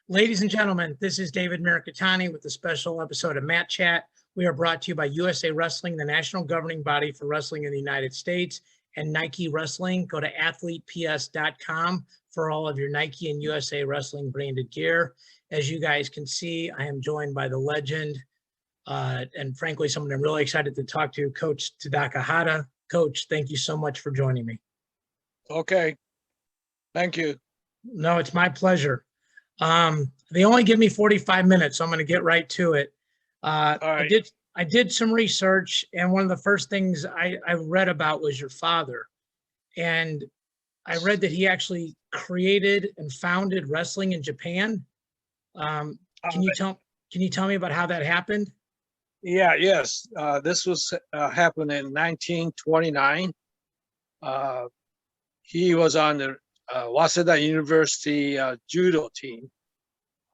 Ladies and gentlemen, this is David Mirikitani with a special episode of Matt Chat. We are brought to you by USA Wrestling, the national governing body for wrestling in the United States, and Nike Wrestling. Go to athleteps.com for all of your Nike and USA Wrestling branded gear. As you guys can see, I am joined by the legend, and frankly, someone I'm really excited to talk to, Coach Tadaaki Hatta. Coach, thank you so much for joining me. Okay. Thank you. No, it's my pleasure. They only give me 45 minutes, so I'm going to get right to it. All right. I did some research, and one of the first things I read about was your father. And I read that he actually created and founded wrestling in Japan. Can you tell me about how that happened? Yes. This was happened in 1929. He was on the Waseda University judo team,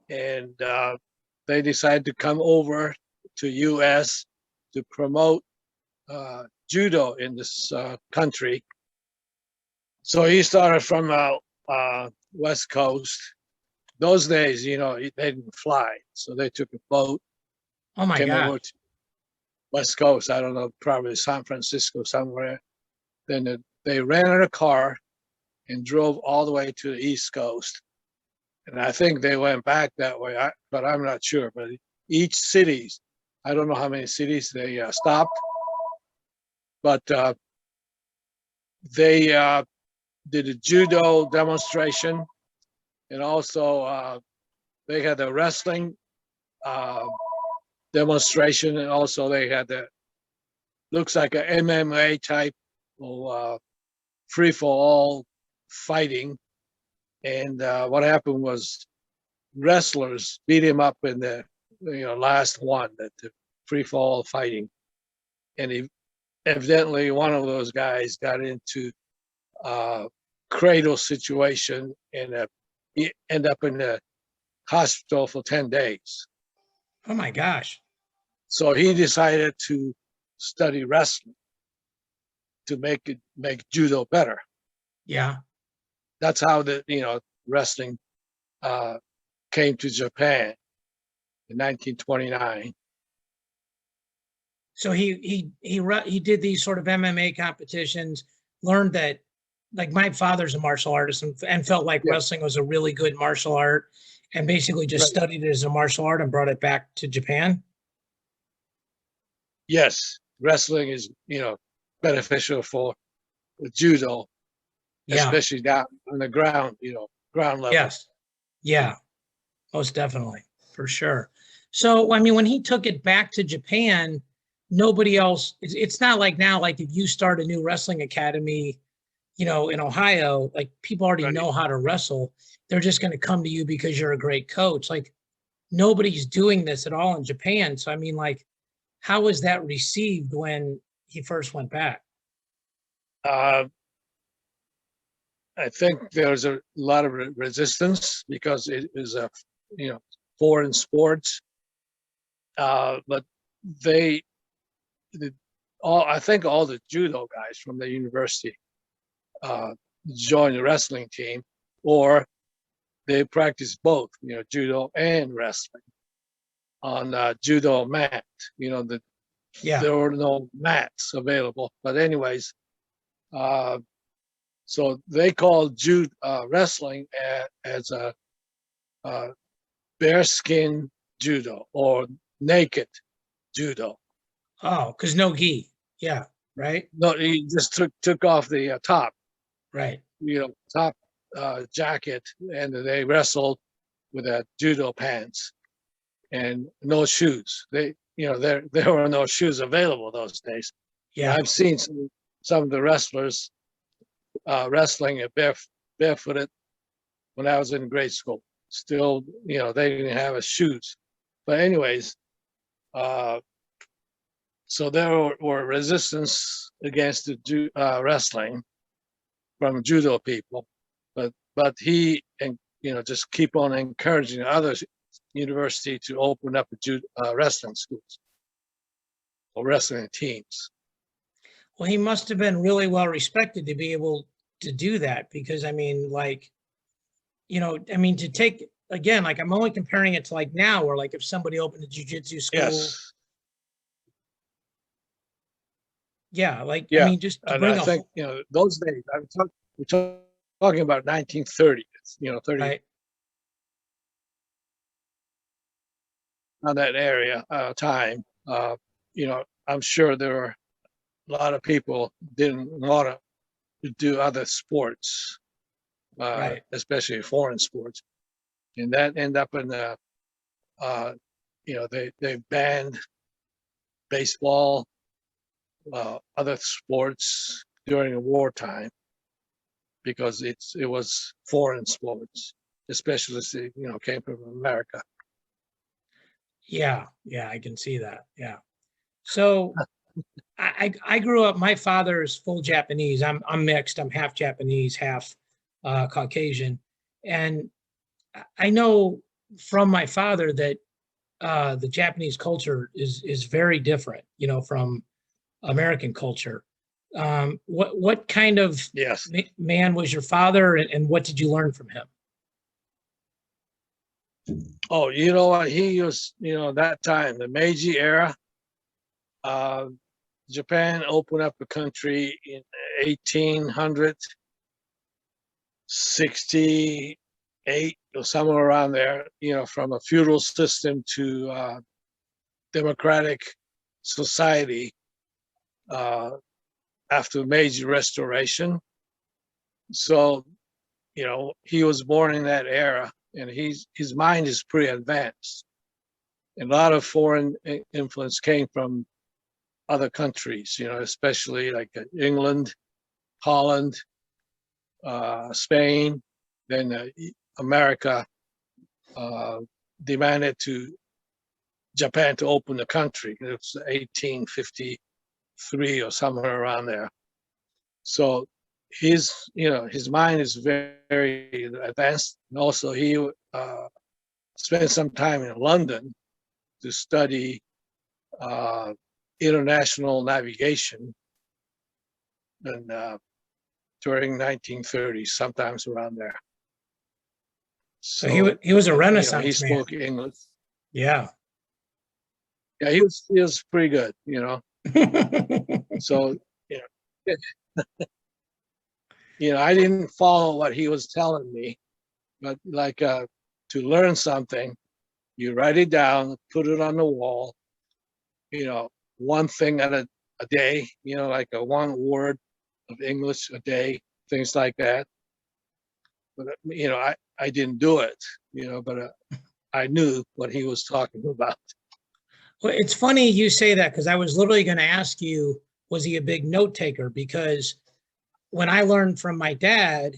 and they decided to come over to U.S. to promote judo in this country. So he started from West Coast. Those days, they didn't fly, so they took a boat. Oh my came God! over to West Coast. I don't know, probably San Francisco somewhere. Then they rented a car and drove all the way to the East Coast. And I think they went back that way, but I'm not sure. But each city, I don't know how many cities they stopped, but they did a judo demonstration, and also they had a wrestling demonstration, and also they had looks like a MMA type of free-for-all fighting. And what happened was wrestlers beat him up in the last one, that the free-for-all fighting, and evidently one of those guys got into a cradle situation, and he ended up in the hospital for 10 days. Oh my gosh! So he decided to study wrestling to make judo better. Yeah. That's how the wrestling came to Japan in 1929. So he did these sort of MMA competitions, learned that, like, my father's a martial artist, and felt like wrestling was a really good martial art, and basically just studied it as a martial art and brought it back to Japan. Yes, wrestling is beneficial for judo, especially down on the ground, ground level. Yes. Yeah, most definitely, for sure. So, I mean, when he took it back to Japan, nobody else, it's not like now, like if you start a new wrestling academy, in Ohio, like people already know how to wrestle. They're just going to come to you because you're a great coach. Like nobody's doing this at all in Japan. So, I mean, like, how was that received when he first went back? I think there's a lot of resistance because it is a foreign sports. But I think all the judo guys from the university joined the wrestling team, or they practice both, judo and wrestling on judo mat. There were no mats available. But anyways, so they called wrestling as a bearskin judo or naked judo. Oh, because no gi. Yeah, right? No, he just took off the top. Right. Top jacket, and they wrestled with judo pants and no shoes. There were no shoes available those days. Yeah, I've seen some of the wrestlers wrestling barefooted when I was in grade school. Still, they didn't have shoes. But anyways, so there were resistance against the wrestling from judo people, but he just keep on encouraging other university to open up wrestling schools or wrestling teams. Well, he must have been really well respected to be able to do that, because I mean, like, to take again, like I'm only comparing it to like now, where like if somebody opened a jujitsu school, Yes. yeah, like I Yeah. mean, just to And bring I a think, whole, those days, we're talking about 1930, 30 right, on that area, time. I'm sure there were a lot of people didn't want to do other sports, right, especially foreign sports. And that ended up in uh, they banned baseball, other sports during the wartime because it was foreign sports, especially came from America. yeah, yeah, I can see that, yeah. So I grew up. My father is full Japanese. I'm mixed. I'm half Japanese, half Caucasian, and I know from my father that the Japanese culture is very different, you know, from American culture. What kind of Yes. man was your father, and what did you learn from him? Oh, you know what? He was, that time, the Meiji era, uh, Japan opened up the country in 1868 or somewhere around there, from a feudal system to democratic society uh, after Meiji Restoration. So, he was born in that era, and his mind is pretty advanced. And a lot of foreign influence came from other countries, especially like England, Holland, Spain. Then America uh, demanded to Japan to open the country. It was 1853 or somewhere around there. So his mind is very, very advanced. And also, he spent some time in London to study uh, international navigation, and during 1930s, sometimes around there. So So, he was a and he Renaissance man. spoke English. Yeah. Yeah, he was pretty good. So, you know, I didn't follow what he was telling me, but like to learn something, you write it down, put it on the wall. One thing at a day. Like a one word of English a day, things like that. But I didn't do it. But I knew what he was talking about. Well, it's funny you say that because I was literally going to ask you, was he a big note taker? Because when I learned from my dad,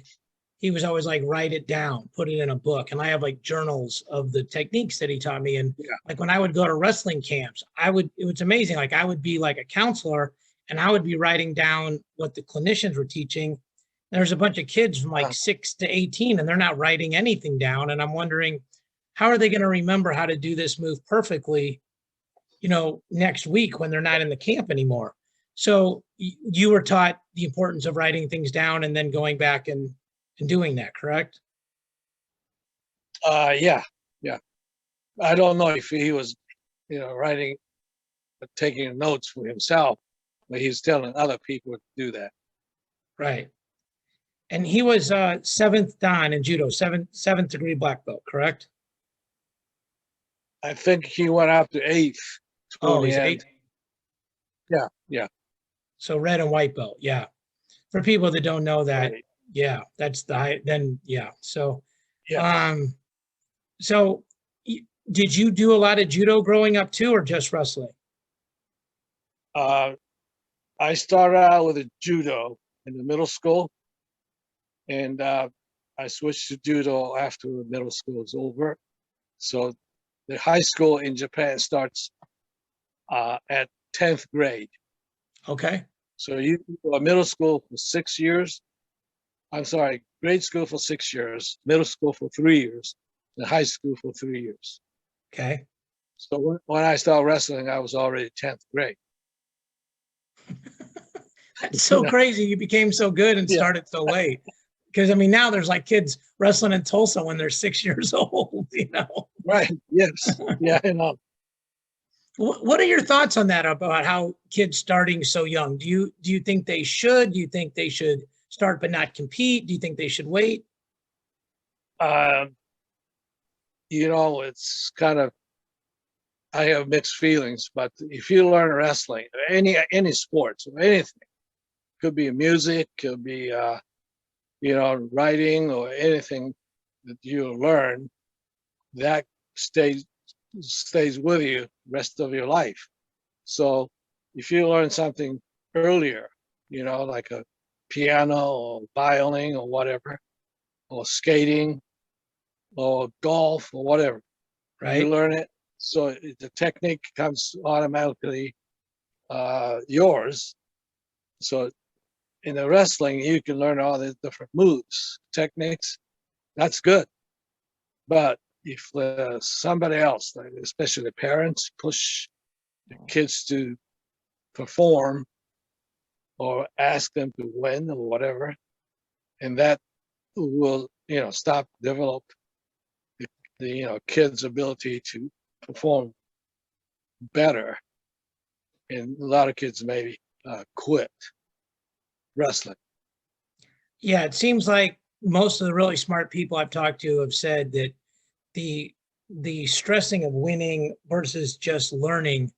he was always like, write it down, put it in a book. And I have like journals of the techniques that he taught me. And Yeah. like when I would go to wrestling camps, it was amazing. Like I would be like a counselor and I would be writing down what the clinicians were teaching. There's a bunch of kids from like 6 to 18 and they're not writing anything down. And I'm wondering, how are they going to remember how to do this move perfectly, you know, next week when they're not in the camp anymore? So you were taught the importance of writing things down and then going back and doing that, correct? Yeah, yeah. I don't know if he was, writing, taking notes for himself, but he's telling other people to do that. Right. And he was seventh dan in judo, seventh degree black belt, correct? I think he went up to eighth toward Oh, the he's end. eight. Yeah, yeah, So red and white belt. Yeah. For people that don't know that, right. yeah, that's the high, then yeah. So Yes. um so did you do a lot of judo growing up too, or just wrestling? Uh, I started out with a judo in the middle school, and I switched to judo after the middle school was over. So the high school in Japan starts at 10th grade. Okay. So you go to middle school for 6 years. I'm sorry, grade school for 6 years, middle school for 3 years, and high school for 3 years. Okay. So when I started wrestling, I was already 10th grade. That's You so know? crazy. You became so good and Yeah, started so late. Because I mean, now there's like kids wrestling in Tulsa when they're 6 years old, you know? Right. Yes. Yeah, I know. What are your thoughts on that about how kids starting so young? Do you think they should? Do you think they should start but not compete? Do you think they should wait? Um, it's kind of, I have mixed feelings, but if you learn wrestling, any sports or anything, could be music, could be writing or anything that you learn, that stays with you rest of your life. So if you learn something earlier, like a piano or violin or whatever, or skating or golf or whatever, you Right? learn it. So the technique comes automatically yours. So in the wrestling, you can learn all the different moves, techniques. That's good. But if somebody else, like especially the parents, push the kids to perform or ask them to win or whatever, and that will, stop develop the kids' ability to perform better, and a lot of kids maybe quit wrestling. Yeah, it seems like most of the really smart people I've talked to have said that the the stressing of winning versus just learning,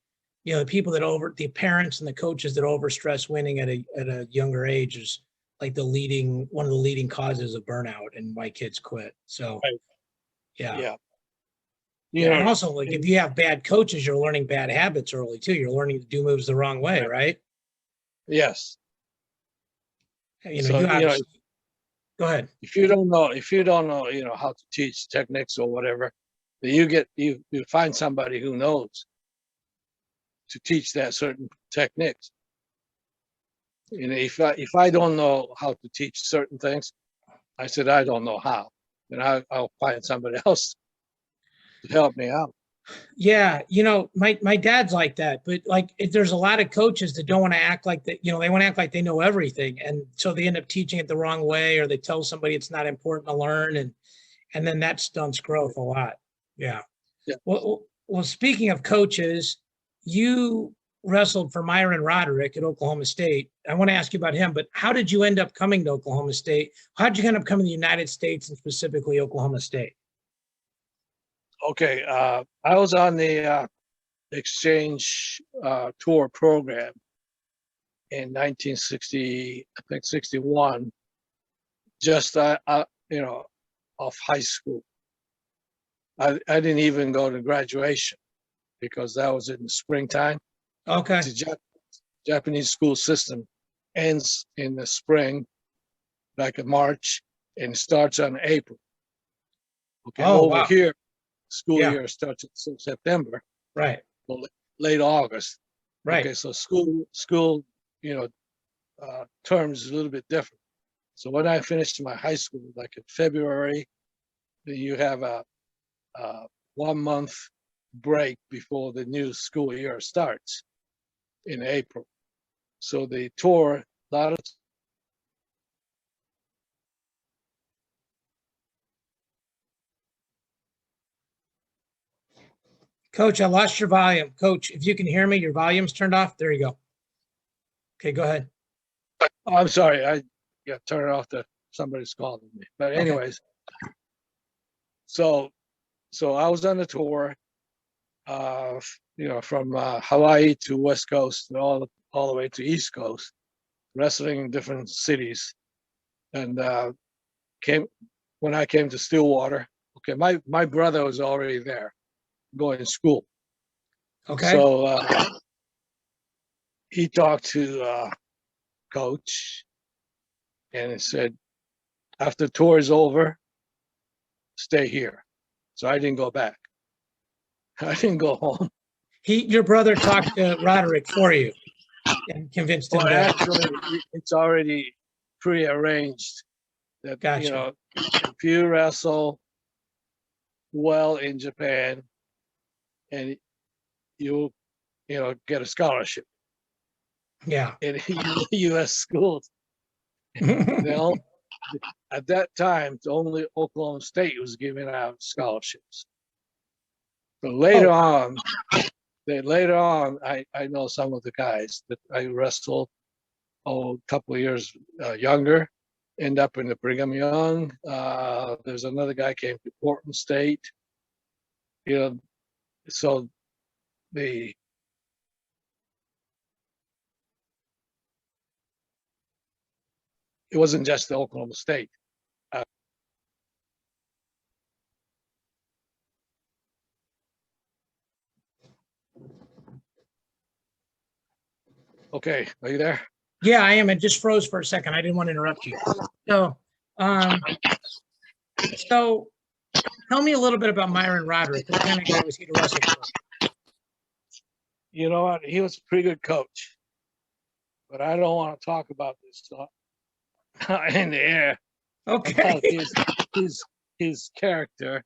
the people the parents and the coaches that overstress winning at a younger age is like one of the leading causes of burnout and why kids quit. So Right. yeah. Yeah. Yeah. And also like if you have bad coaches, you're learning bad habits early too. You're learning to do moves the wrong way, right? Yes. So, You obviously go ahead. if you don't know, how to teach techniques or whatever, then you find somebody who knows to teach that certain techniques. If I don't know how to teach certain things, I said I don't know how, then I'll find somebody else to help me out. Yeah, my dad's like that, but like there's a lot of coaches that don't want to act like that, they want to act like they know everything. And so they end up teaching it the wrong way, or they tell somebody it's not important to learn, and then that stunts growth a lot. Yeah. Yeah. Well, speaking of coaches, you wrestled for Myron Roderick at Oklahoma State. I want to ask you about him, but how did you end up coming to Oklahoma State? How did you end up coming to the United States and specifically Oklahoma State? Okay. I was on the exchange tour program in 1960, I think 61, just off high school. I didn't even go to graduation because that was in the springtime. Okay. The Japanese school system ends in the spring, like in March, and starts on April. Okay, Oh, over wow. here, school Yeah. year starts in September, Right. well, late August. Right. Okay, so school, terms is a little bit different. So when I finished my high school, like in February, then you have a 1 month break before the new school year starts in April. So the tour, a lot of Coach, I lost your volume. Coach, if you can hear me, your volume's turned off. There you go. Okay, go ahead. oh, I'm sorry, I turn it off to somebody's calling me. But Okay. anyways, so I was on the tour, from Hawaii to West Coast and all the way to East Coast, wrestling in different cities, and came when I came to Stillwater. Okay, my brother was already there, going to school. Okay. So he talked to coach, and he said, after the tour is over, stay here. So I didn't go back. I didn't go home. Your brother talked to Roderick for you and convinced him Well, to. actually, it's already prearranged that, Gotcha. if you wrestle well in Japan and you, get a scholarship Yeah. in U.S. schools, you know, at that time, only Oklahoma State was giving out scholarships. But later on, I know some of the guys that I wrestled, a couple of years younger, end up in the Brigham Young. There's another guy came to Portland State. So it wasn't just the Oklahoma State. Okay, are you there? Yeah, I am. It just froze for a second. I didn't want to interrupt you. So, so tell me a little bit about Myron Roderick. What kind of guy was he to wrestle for? You know what? He was a pretty good coach, but I don't want to talk about this stuff in the air. Okay. His character.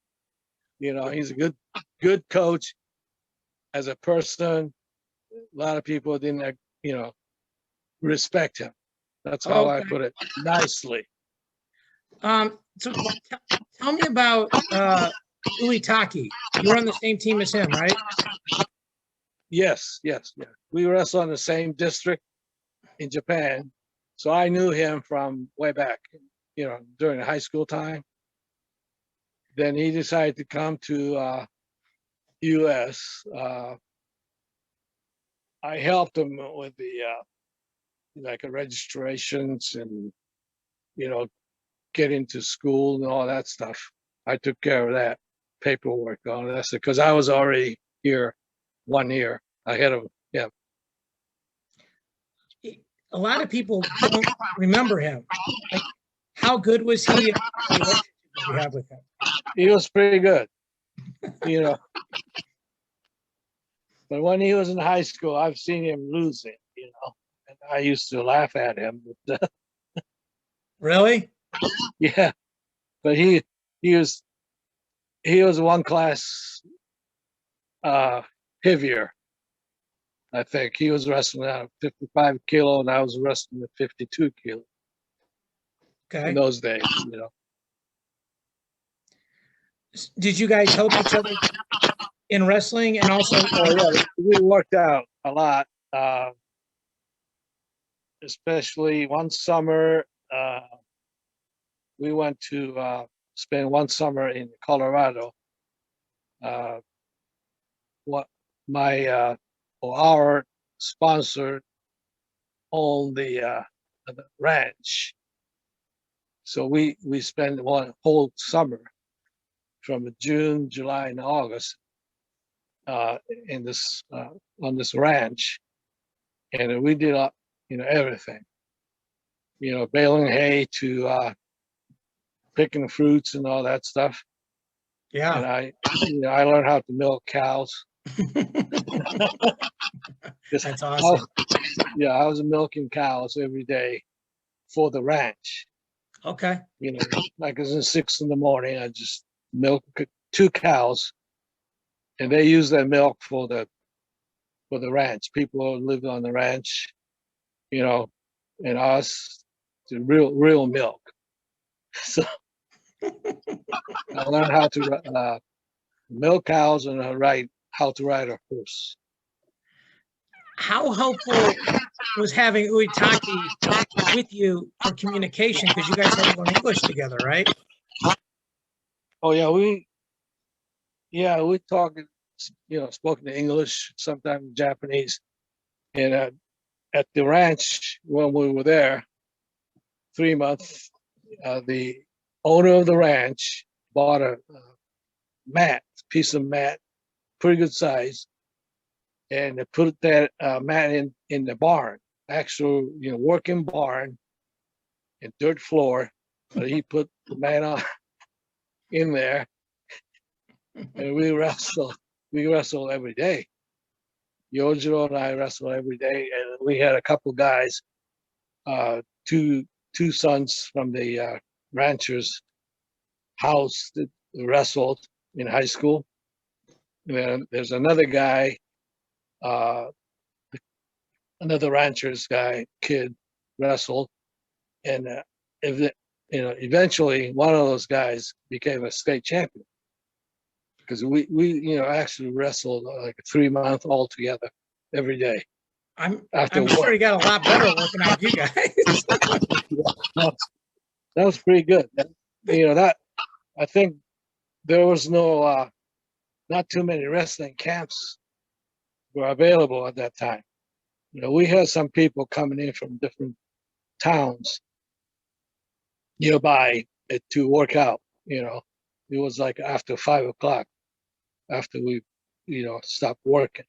He's a good coach. As a person, a lot of people didn't, respect him. That's how I put it nicely. So tell me about Tadaaki. You were on the same team as him, right? Yes. We wrestled in the same district in Japan. So I knew him from way back, during the high school time. Then he decided to come to US. I helped him with the registrations and get into school and all that stuff. I took care of that paperwork, all that stuff, because I was already here 1 year ahead of him. A lot of people don't remember him. Like, how good was he? What relationship did you have with him? He was pretty good, But when he was in high school, I've seen him losing, and I used to laugh at him. But, Really? yeah, but he was one class heavier. I think he was wrestling at 55 kilo, and I was wrestling at 52 kilo. Okay. In those days, Did you guys help each other in wrestling and also? Oh yeah, we worked out a lot. Especially one summer, we went to spend one summer in Colorado. Our sponsor owned the ranch, so we spent one whole summer from June, July, and August in this on this ranch, and we did everything, baling hay to picking fruits and all that stuff. Yeah. And I learned how to milk cows. That's awesome. I was milking cows every day for the ranch. Okay. Like it was 6 a.m, I just milk 2 cows, and they use that milk for the ranch. People who live on the ranch, and us, the real milk. So I learned how to milk cows and how to ride a horse. How helpful was having Tadaaki with you for communication? Because you guys had to learn English together, right? Oh yeah, we talk, spoken English, sometimes Japanese. And at the ranch when we were there, 3 months, the owner of the ranch bought a piece of mat, pretty good size, and they put that mat in the barn, actual working barn, and dirt floor. But he put the mat on in there, and we wrestled every day. Yojiro and I wrestled every day, and we had a couple guys, two sons from the rancher's house that wrestled in high school. And then there's another guy, another rancher's kid wrestled, and eventually one of those guys became a state champion because we actually wrestled like a 3 month altogether every day I'm after sure work. he got a lot better working out with you guys. That was pretty good. That I think there was not too many wrestling camps were available at that time. We had some people coming in from different towns nearby to work out. It was like after 5 o'clock, after we, stopped working.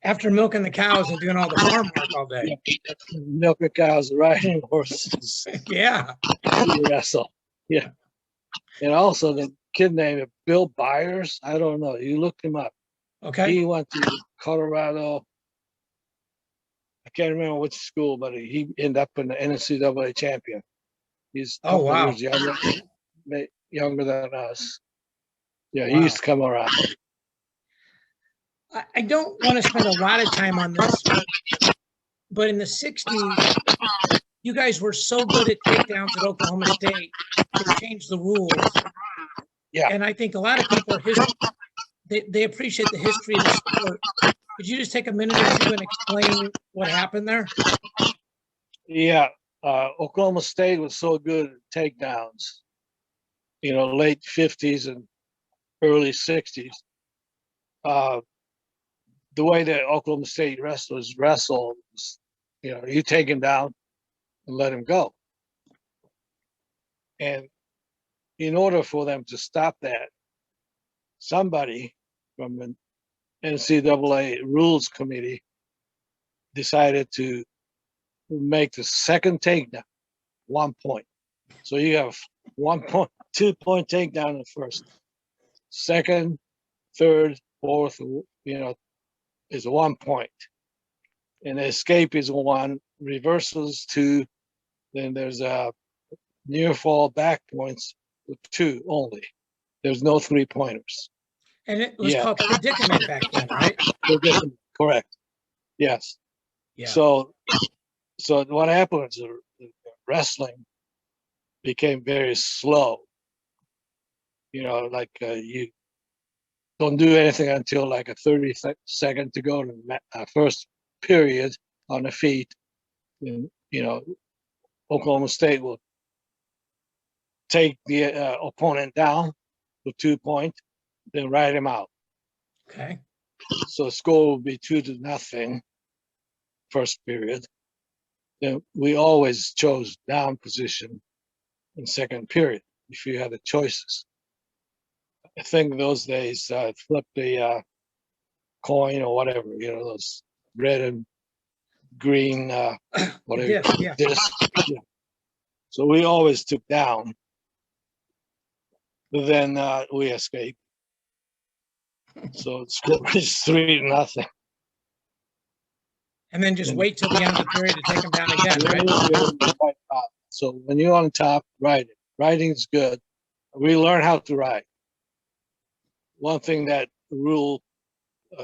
After milking the cows and doing all the farm work all day. Yeah. Milking cows, riding horses, Yeah. wrestle. Yeah. And also the kid named Bill Byers. I don't know. You look him up. Okay. He went to Colorado. I can't remember which school, but he ended up in the NCAA champion. He's a couple wow. years younger than us. Yeah, he Wow. used to come around. I don't want to spend a lot of time on this, but in the 60s, you guys were so good at takedowns at Oklahoma State, they changed the rules. Yeah. And I think a lot of people are they appreciate the history of the sport. Could you just take a minute or two and explain what happened there? Yeah. Oklahoma State was so good at takedowns, late 50s and early 60s. The way that Oklahoma State wrestlers wrestle was, you take him down and let him go. And in order for them to stop that, somebody from the NCAA rules committee decided to make the second takedown 1 point. So you have 1 point, 2 point takedown in the first. Second, third, fourth, is 1 point. And the escape is 1, reversals 2, then there's a near fall back points with 2 only. There's no 3-pointers. And it was called predicament back then, right? Predicament, correct. Yes. Yeah. So what happened is wrestling became very slow. You don't do anything until like a 30-second to go to the first period on the feet. And, Oklahoma State will take the opponent down with 2 points, then ride him out. Okay. So the score will be 2-0 first period. Then we always chose down position in second period if you had the choices. I think those days flip the coin or whatever, those red and green whatever. Yeah. Yeah. So we always took down. But then we escaped. So the score is 3-0. And then just wait till the end of the period to take them down again, right? So when you're on top, ride it. Riding is good. We learn how to ride. One thing that rule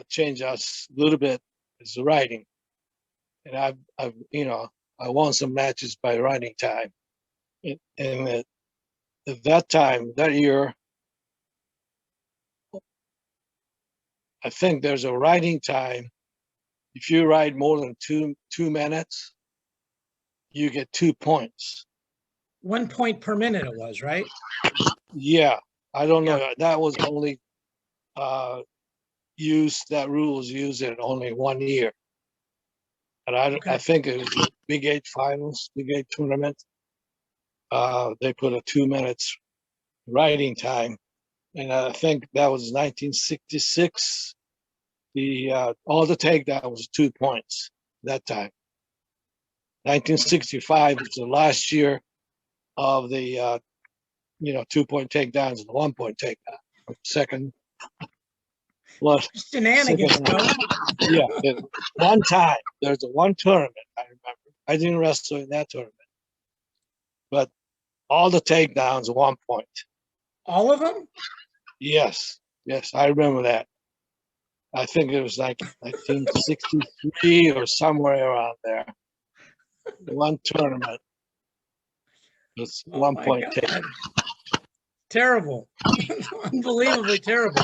changed us a little bit is the riding. And I've I won some matches by riding time. And at that time, that year, I think there's a riding time. If you ride more than two minutes, you get 2 points. 1 point per minute it was, right? Yeah, I don't know. That was only that rule was used in only 1 year. And I think it was the Big 8 finals, Big 8 tournament. They put a 2 minutes riding time. And I think that was 1966. All the takedown was 2 points that time. 1965 was the last year of the 2 point takedowns and the 1 point takedown. Second, shenanigans, yeah. One time there's one tournament I remember. I didn't wrestle in that tournament, but all the takedowns 1 point. All of them? Yes, I remember that. I think it was like 1963 or somewhere around there. One tournament. It's Oh one my point God. taken. Terrible. Unbelievably terrible.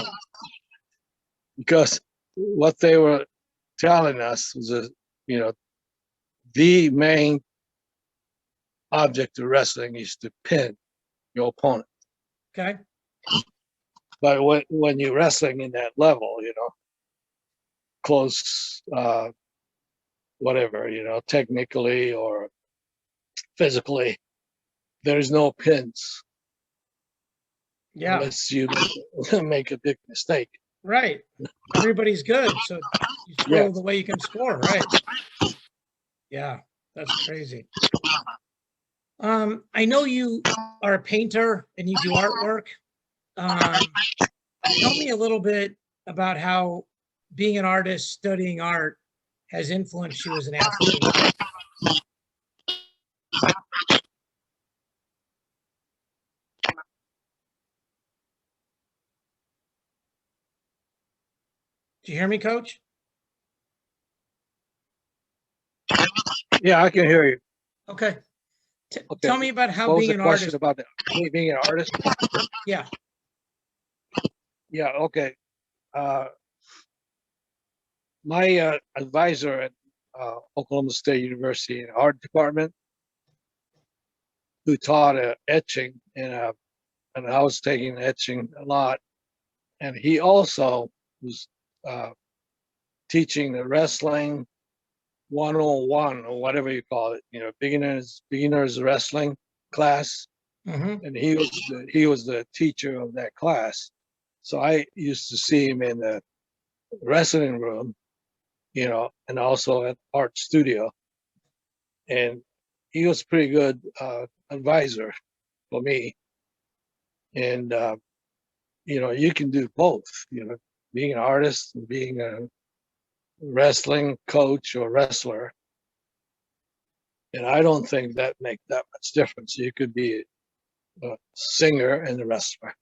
Because what they were telling us was, the main object of wrestling is to pin your opponent. Okay. But when you're wrestling in that level, close, whatever, technically or physically, there's no pins Yeah. unless you make a big mistake. Right. Everybody's good. So you throw the way you can score. Right. Yeah. That's crazy. I know you are a painter and you do artwork. Tell me a little bit about how being an artist, studying art has influenced you as an athlete. Do you hear me, Coach? Yeah, I can hear you. Okay. Okay. Tell me about how What was being the an question artist. about being an artist? Yeah. Yeah. Okay. My advisor at Oklahoma State University in art department, who taught etching, and I was taking etching a lot, and he also was uh, teaching the wrestling 101 or whatever you call it, beginners wrestling class, Mm-hmm. and he was the teacher of that class. So I used to see him in the wrestling room, and also at art studio, and he was pretty good advisor for me. And you can do both, being an artist and being a wrestling coach or wrestler. And I don't think that makes that much difference. You could be a singer and a wrestler,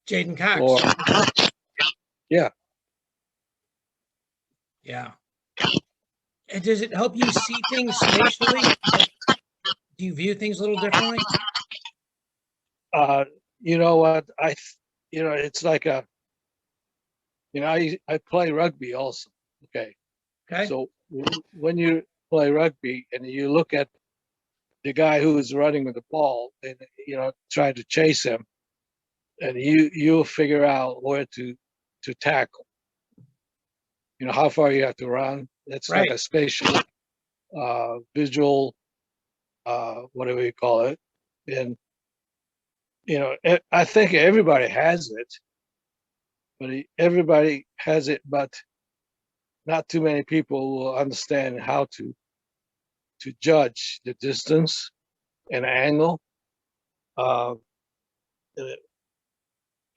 Jaden Cox. or yeah. Yeah. And does it help you see things spatially? Like, do you view things a little differently? You know what? It's like I play rugby also. Okay. Okay. So when you play rugby and you look at the guy who is running with the ball and, try to chase him, and you'll figure out where to tackle, how far you have to run. It's like Right. a spatial, visual, whatever you call it. And, I think everybody has it, but not too many people will understand how to judge the distance and angle. Uh,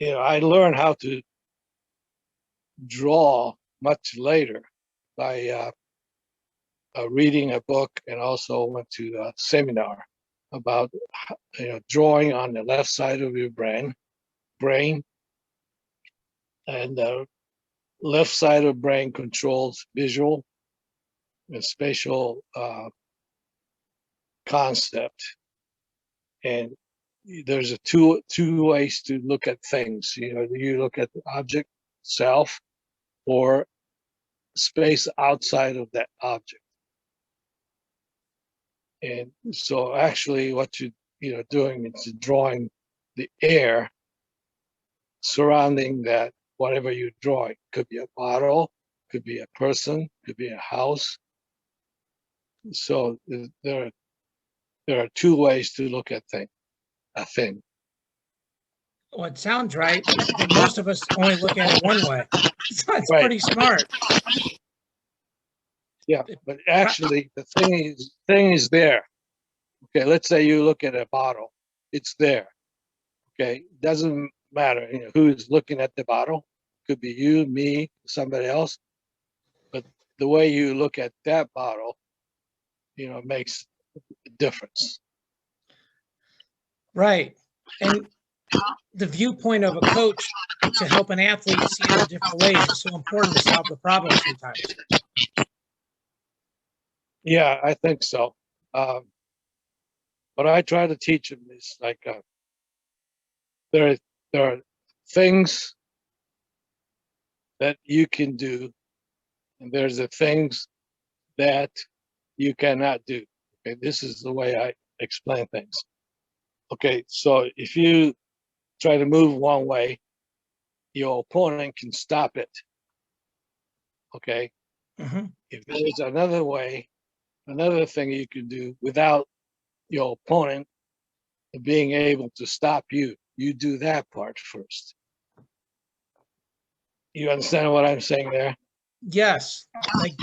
I learned how to draw much later by reading a book, and also went to a seminar about drawing on the left side of your brain, and the left side of brain controls visual and spatial concept. And there's two ways to look at things. You look at the object itself or space outside of that object. And so actually what you're doing is drawing the air surrounding that, whatever you're drawing. Could be a bottle, could be a person, could be a house. So there are two ways to look at a thing. Well, it sounds right. I think most of us only look at it one way. So it's Right. pretty smart. Yeah, but actually the thing is there. Okay, let's say you look at a bottle, it's there. Okay, doesn't matter, who's looking at the bottle. Could be you, me, somebody else. But the way you look at that bottle, makes a difference. Right. And the viewpoint of a coach to help an athlete see it in different ways is so important to solve the problem sometimes. Yeah, I think so. what I try to teach them is like there are, there are things that you can do, and there's the things that you cannot do. Okay, this is the way I explain things. Okay, so if you try to move one way, your opponent can stop it. Okay, Mm-hmm. if there's another way, another thing you can do without your opponent being able to stop you, you do that part first. You understand what I'm saying there? Yes, like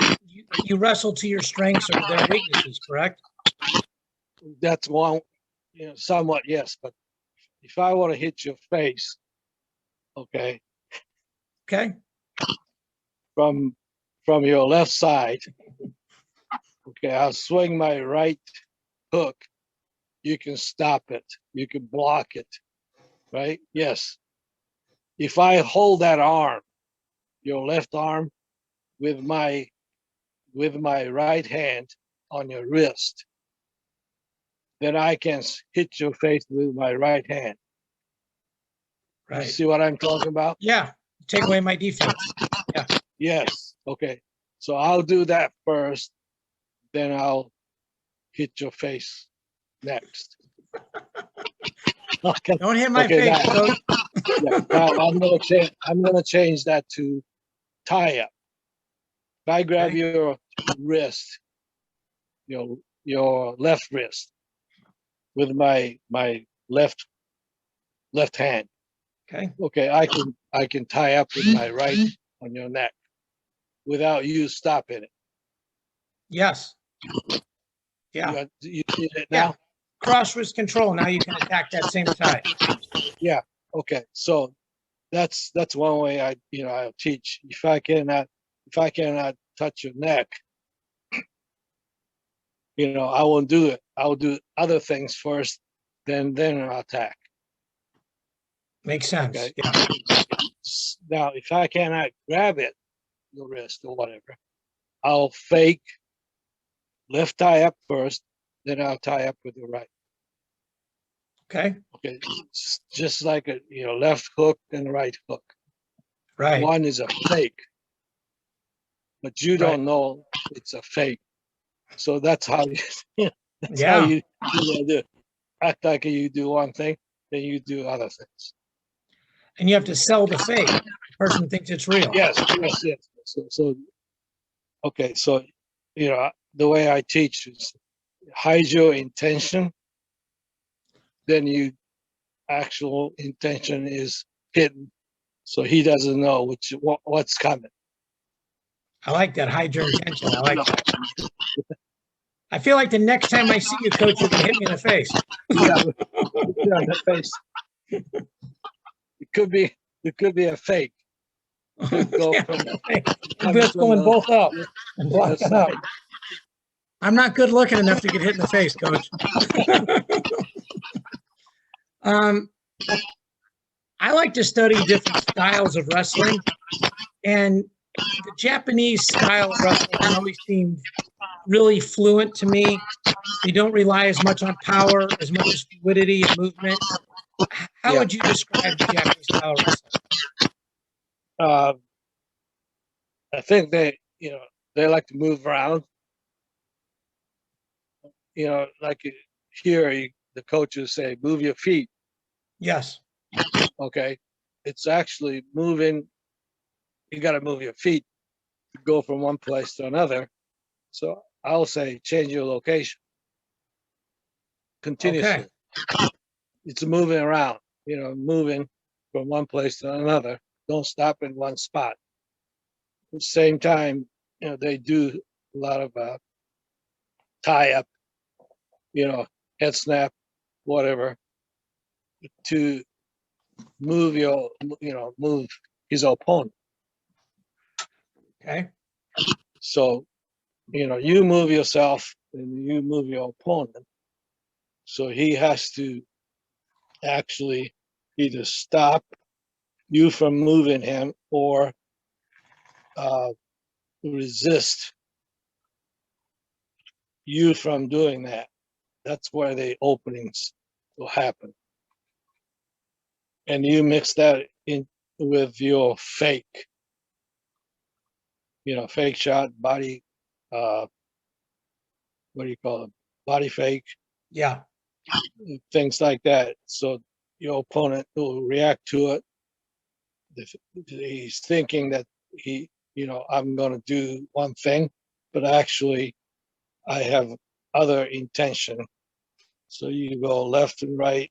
you wrestle to your strengths or their weaknesses, correct? That's one, somewhat yes. But if I want to hit your face, okay, Okay. from your left side, okay, I'll swing my right hook. You can stop it. You can block it, right? Yes. If I hold that arm, your left arm, with my right hand on your wrist, then I can hit your face with my right hand. You Right. see what I'm talking about? Yeah. Take away my defense. Yeah. Yes. Okay. So I'll do that first, then I'll hit your face next. Okay. Don't hit my Okay. face, Now, coach. yeah, now I'm gonna change that to tie up. If I grab Okay. your wrist, your left wrist, with my left hand. Okay. Okay, I can tie up with my right on your neck without you stopping it. Yes. Yeah. You see it Yeah. now? Cross wrist control. Now you can attack that same side. Yeah. Okay. So that's one way I'll teach. If I cannot touch your neck, I won't do it. I'll do other things first, then I'll attack. Makes sense. Okay. Yeah. Now, if I cannot grab it, your wrist or whatever, I'll fake left tie up first, then I'll tie up with the right. Okay. Okay. Just like a left hook and right hook. Right. One is a fake, but you don't know it's a fake. So that's how you that's how Yeah. you do it. Act like you do one thing, then you do other things. And you have to sell the fake. The person thinks it's real. Yes. So okay, so the way I teach is hide your intention, then you actual intention is hidden, so he doesn't know what's coming. I like that. Hide your intention. I like that. I feel like the next time I see you, coach, you're going to hit me in the face. Yeah, on the face. It could be a fake. Could go Yeah, from, that's going both up and blocking up. I'm not good looking enough to get hit in the face, coach. I like to study different styles of wrestling, and the Japanese style of wrestling always seemed really fluent to me. They don't rely as much on power, as much as fluidity and movement. How would you describe the Japanese style of wrestling? I think they like to move around. Like here, the coaches say, move your feet. Yes. Okay. It's actually moving. You got to move your feet to go from one place to another. So I'll say, change your location continuously. Okay. It's moving around, moving from one place to another. Don't stop in one spot. At the same time, they do a lot of tie up, head snap, whatever, to move move his opponent. Okay. So, you move yourself and you move your opponent. So he has to actually either stop you from moving him or resist you from doing that. That's where the openings will happen. And you mix that in with your fake, fake shot, body, what do you call it? Body fake, Yeah. things like that. So your opponent will react to it. If he's thinking that I'm going to do one thing, but actually I have other intention. So you go left and right,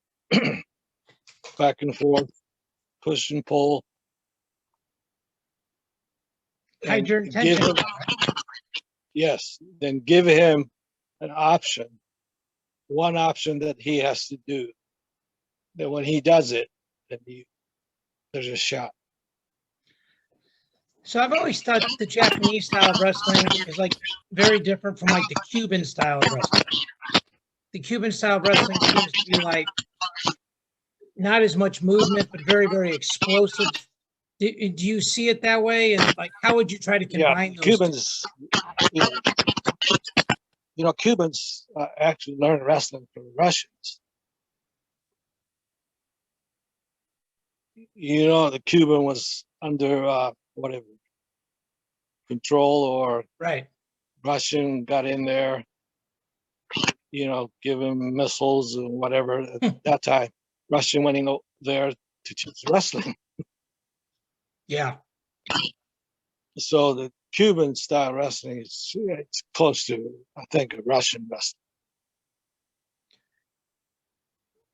back and forth, push and pull, Hide and your give intention. him, yes, then give him an option, one option that he has to do. That when he does it, then there's a shot. So I've always thought the Japanese style of wrestling is like very different from like the Cuban style of wrestling. The Cuban style of wrestling seems to be like not as much movement, but very, very explosive. Do you see it that way? And like, how would you try to Yeah, combine those two? Cubans, Cubans actually learn wrestling from Russians. The Cuban was under whatever control, or Right. Russian got in there, give him missiles and whatever. At that time, Russian went in there to teach wrestling. Yeah. So the Cuban style wrestling it's close to, I think, a Russian wrestling.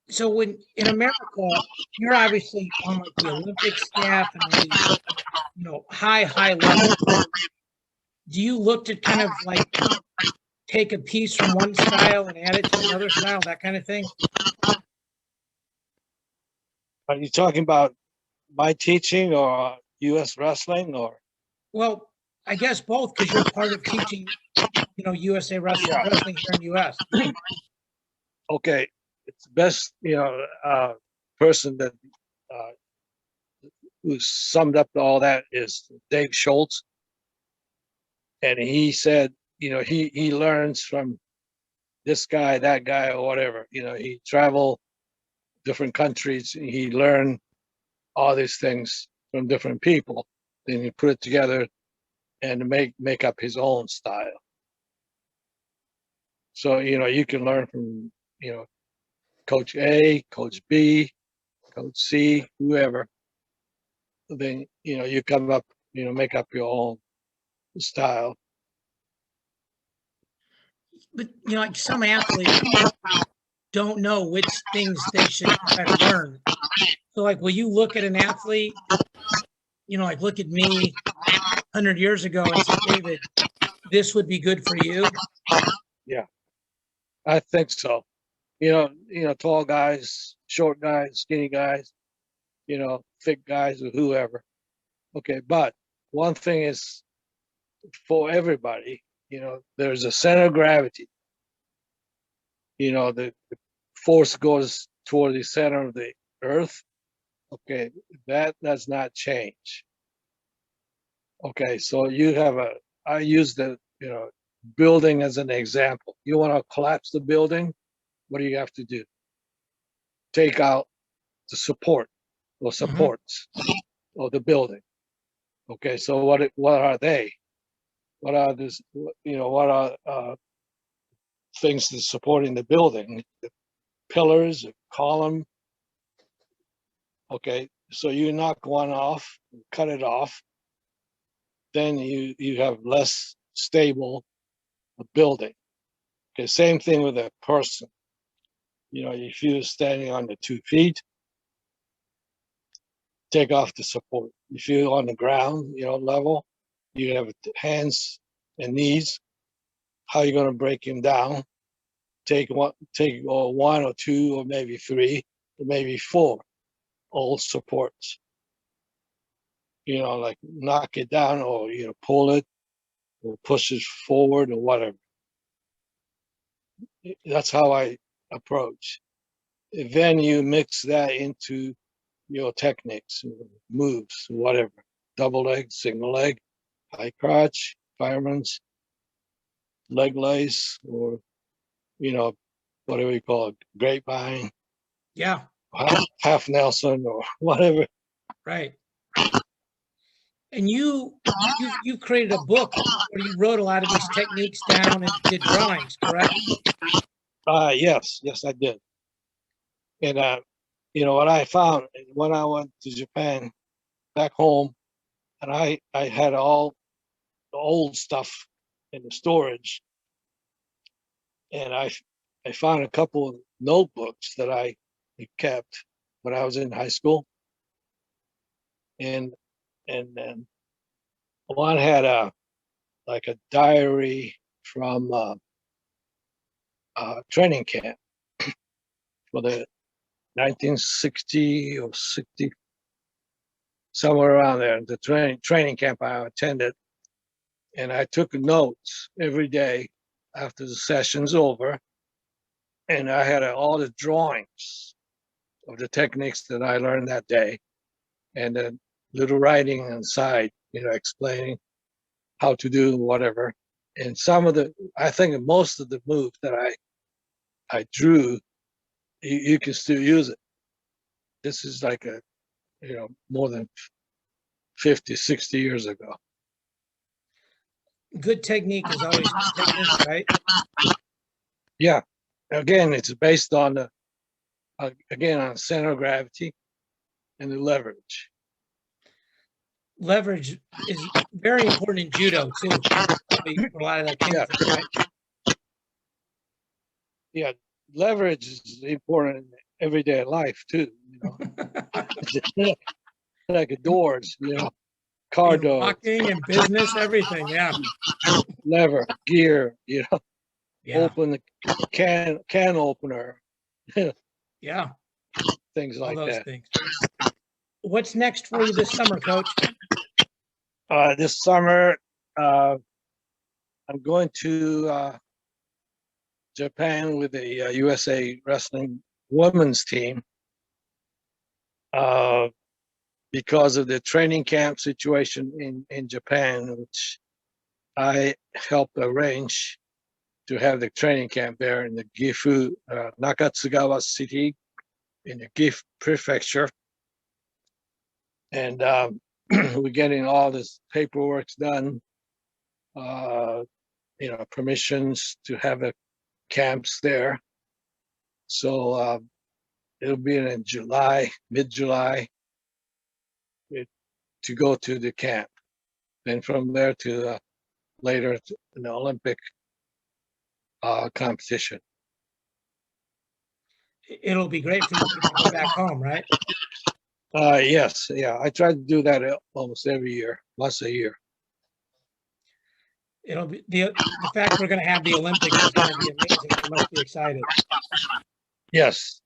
So when in America, you're obviously on like the Olympic staff and on these, high level. Do you look to kind of like take a piece from one style and add it to another style, that kind of thing? Are you talking about my teaching or U.S. wrestling or? Well, I guess both, because you're part of teaching, USA wrestling here in US. Okay, it's the best person that who summed up all that is Dave Schultz, and he said, he learns from this guy, that guy, or whatever. He travel different countries. He learned all these things from different people. Then he put it together and make up his own style. So you can learn from Coach A, Coach B, Coach C, whoever. Then you come up, make up your own style. But like some athletes don't know which things they should try to learn. So like, will you look at an athlete, like look at me 100 years ago and say, David, this would be good for you? Yeah, I think so. Tall guys, short guys, skinny guys, thick guys, or whoever. Okay, but one thing is for everybody, there's a center of gravity. The force goes toward the center of the earth. Okay, that does not change. Okay, so I use the, building as an example. You want to collapse the building, what do you have to do? Take out the support or supports of the building. Okay, so what are they? What are this? What are things that's supporting the building? The pillars, a column. Okay, so you knock one off, cut it off, then you have less stable building. Okay, same thing with a person. If you're standing on the 2 feet, take off the support. If you're on the ground, level, you have hands and knees. How are you going to break him down? Take one or two, or maybe three, or maybe four old supports. Like knock it down, or pull it, or push it forward, or whatever. That's how I approach. Then you mix that into your techniques, moves, whatever. Double leg, single leg, high crotch, fireman's, leg lace, or what do we call it, grapevine, Yeah, half Nelson or whatever. right. And you created a book where you wrote a lot of these techniques down and did drawings, correct? Yes, I did. And what I found when I went to Japan back home, and I had all the old stuff in the storage, and I found a couple of notebooks that I kept when I was in high school, and then one had a diary from training camp for the 1960 or 60, somewhere around there, the training camp I attended. And I took notes every day after the session's over. And I had all the drawings of the techniques that I learned that day, and then little writing inside, explaining how to do whatever. And I think most of the moves that I drew, you can still use it. This is like more than 50, 60 years ago. Good technique is always good technique, right? Yeah. Again, it's based on on center of gravity and the leverage. Leverage is very important in judo too. For a lot of that Yeah. thing, right? Yeah. Leverage is important in everyday life too, like doors, car In doors, walking and business, everything. Yeah. lever, gear, Yeah. open the can opener, Yeah. things All like those that. things. What's next for you this summer, Coach? This summer, I'm going to Japan with the USA Wrestling women's team because of the training camp situation in Japan, which I helped arrange to have the training camp there in the Gifu, Nakatsugawa city in the Gifu prefecture. And we're getting all this paperwork done, permissions to have the camps there. So it'll be in July, mid-July, to go to the camp. Then from there to later in the Olympic competition. It'll be great for you to go back home, right? Yes, yeah. I try to do that almost every year, once a year. It'll be the fact we're going to have the Olympics is going to be amazing. You must be excited. Yes.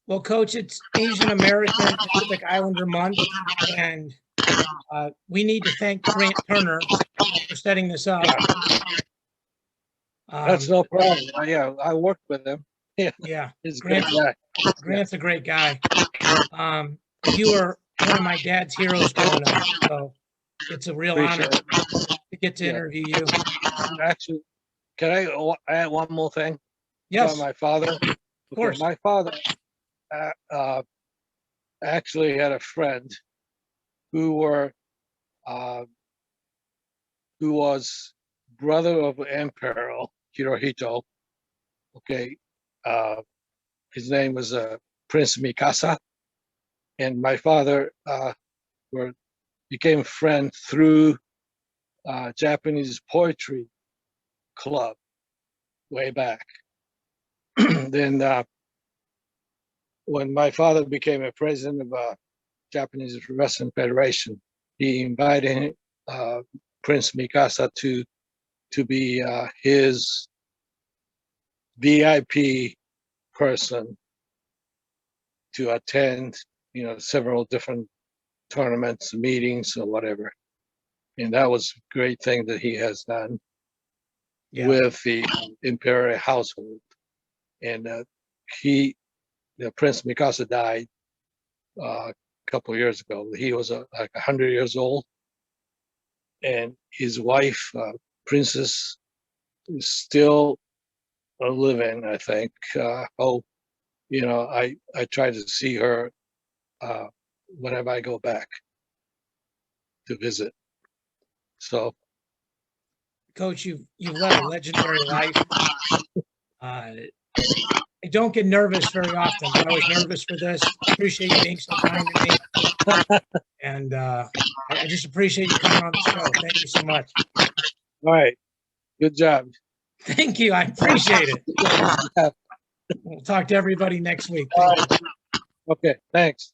Well, Coach, it's Asian American Pacific Islander Month, and we need to thank Grant Turner for setting this up. That's no problem. Yeah, I worked with him. Yeah, He's a great guy. Grant's a great guy. You were one of my dad's heroes growing up, so it's a real honor to get to interview you. Actually, can I add one more thing? Yes. About my father? Of course. My father actually had a friend who was brother of Emperor Hirohito. Okay, his name was Prince Mikasa, and my father became friend through Japanese poetry club way back. Then when my father became a president of Japanese Wrestling Federation, he invited Prince Mikasa to be his VIP person to attend, several different tournaments, meetings, or whatever. And that was a great thing that he has done with the imperial household. And Prince Mikasa died a couple of years ago. He was like 100 years old, and his wife, Princess, is still live in, I think. Oh, I try to see her whenever I go back to visit. So, Coach, you've led a legendary life. I don't get nervous very often, but I was nervous for this. Appreciate you being so kind to me. And I just appreciate you coming on the show. Thank you so much. all right. Good job. Thank you. I appreciate it. We'll talk to everybody next week. Thank you. Okay. Thanks.